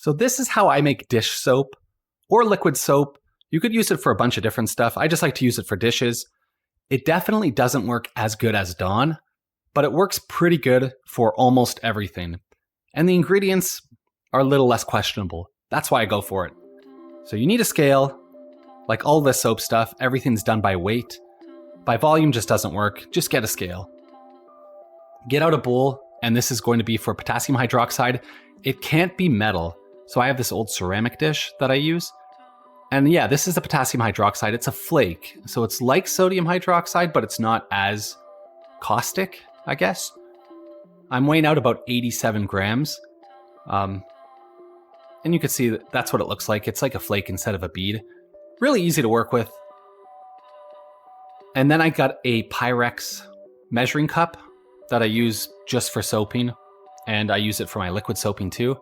So this is how I make dish soap or liquid soap. You could use it for a bunch of different stuff. I just like to use it for dishes. It definitely doesn't work as good as Dawn, but it works pretty good for almost everything. And the ingredients are a little less questionable. That's why I go for it. So you need a scale. Like all this soap stuff, everything's done by weight. By volume just doesn't work. Just get a scale. Get out a bowl, and this is going to be for potassium hydroxide. It can't be metal. So I have this old ceramic dish that I use. And yeah, this is the potassium hydroxide. It's a flake. So it's like sodium hydroxide, but it's not as caustic, I guess. I'm weighing out about 87 grams. And you can see that's what it looks like. It's like a flake instead of a bead. Really easy to work with. And then I got a Pyrex measuring cup that I use just for soaping. And I use it for my liquid soaping too.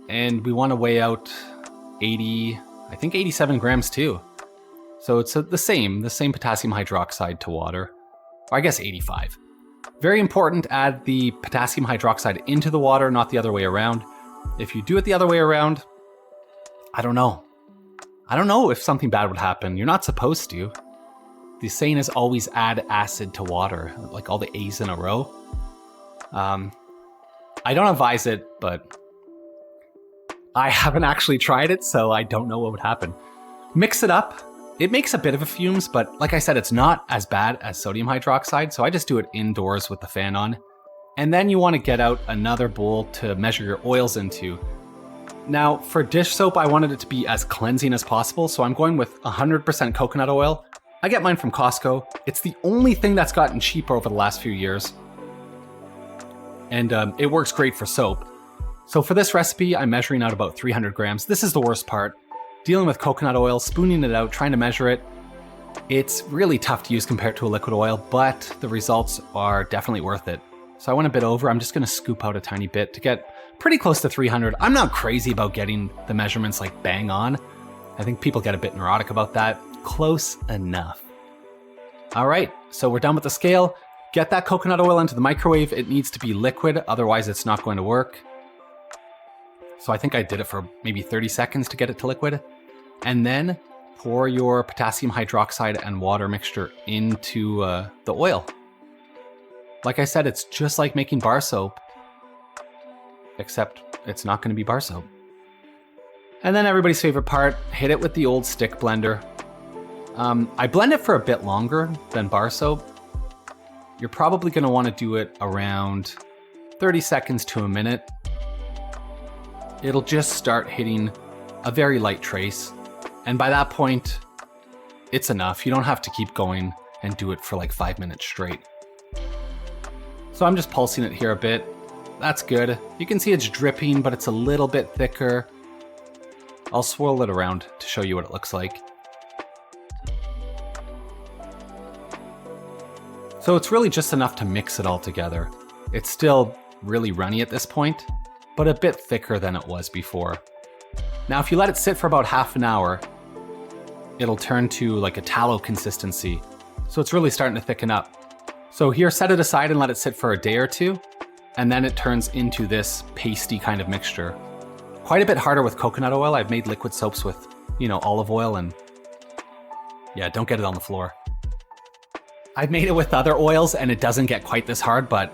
And we want to weigh out 87 grams too. So it's the same potassium hydroxide to water. Or I guess 85. Very important, add the potassium hydroxide into the water, not the other way around. If you do it the other way around, I don't know. I don't know if something bad would happen. You're not supposed to. The saying is always add acid to water, like all the A's in a row. I don't advise it, but I haven't actually tried it, so I don't know what would happen. Mix it up. It makes a bit of a fumes, but like I said, it's not as bad as sodium hydroxide, so I just do it indoors with the fan on. And then you want to get out another bowl to measure your oils into. Now, for dish soap, I wanted it to be as cleansing as possible, so I'm going with 100% coconut oil. I get mine from Costco. It's the only thing that's gotten cheaper over the last few years. And it works great for soap. So for this recipe, I'm measuring out about 300 grams. This is the worst part. Dealing with coconut oil, spooning it out, trying to measure it. It's really tough to use compared to a liquid oil, but the results are definitely worth it. So I went a bit over. I'm just going to scoop out a tiny bit to get pretty close to 300. I'm not crazy about getting the measurements like bang on. I think people get a bit neurotic about that. Close enough. All right, so we're done with the scale. Get that coconut oil into the microwave. It needs to be liquid, otherwise it's not going to work. So I think I did it for maybe 30 seconds to get it to liquid. And then pour your potassium hydroxide and water mixture into the oil. Like I said, it's just like making bar soap, except it's not going to be bar soap. And then everybody's favorite part, hit it with the old stick blender. I blend it for a bit longer than bar soap. You're probably going to want to do it around 30 seconds to a minute. It'll just start hitting a very light trace. And by that point, it's enough. You don't have to keep going and do it for like 5 minutes straight. So I'm just pulsing it here a bit. That's good. You can see it's dripping, but it's a little bit thicker. I'll swirl it around to show you what it looks like. So it's really just enough to mix it all together. It's still really runny at this point, but a bit thicker than it was before. Now, if you let it sit for about half an hour, it'll turn to like a tallow consistency. So it's really starting to thicken up. So here, set it aside and let it sit for a day or two, and then it turns into this pasty kind of mixture. Quite a bit harder with coconut oil. I've made liquid soaps with, olive oil, and yeah, don't get it on the floor. I've made it with other oils and it doesn't get quite this hard, but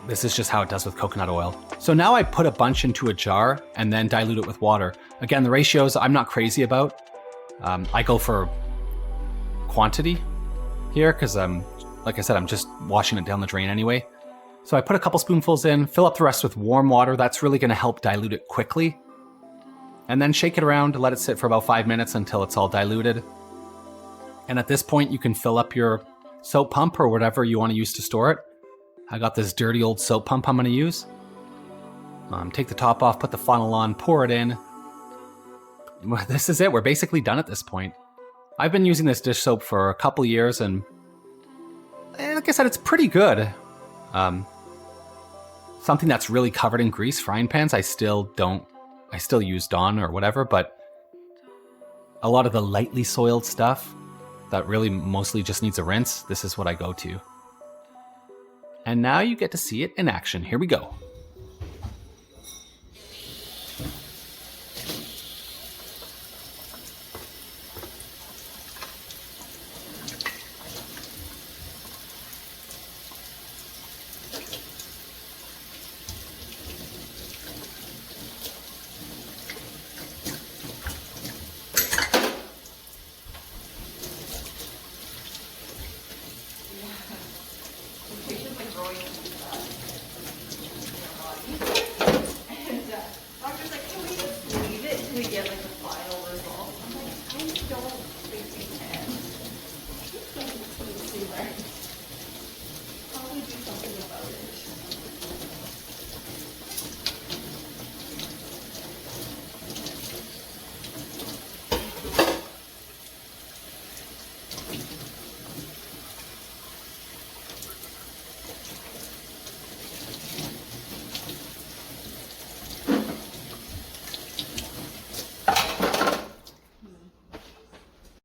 this is just how it does with coconut oil. So now I put a bunch into a jar and then dilute it with water. Again, the ratios I'm not crazy about. I go for quantity here because like I said, I'm just washing it down the drain anyway. So I put a couple spoonfuls in, fill up the rest with warm water. That's really going to help dilute it quickly. And then shake it around, let it sit for about 5 minutes until it's all diluted. And at this point, you can fill up your soap pump or whatever you want to use to store it. I got this dirty old soap pump I'm going to use. Take the top off, put the funnel on, pour it in. This is it. We're basically done at this point. I've been using this dish soap for a couple years, and like I said, it's pretty good. Something that's really covered in grease, frying pans, I still use Dawn or whatever, but a lot of the lightly soiled stuff that really mostly just needs a rinse, this is what I go to. And now you get to see it in action. Here we go.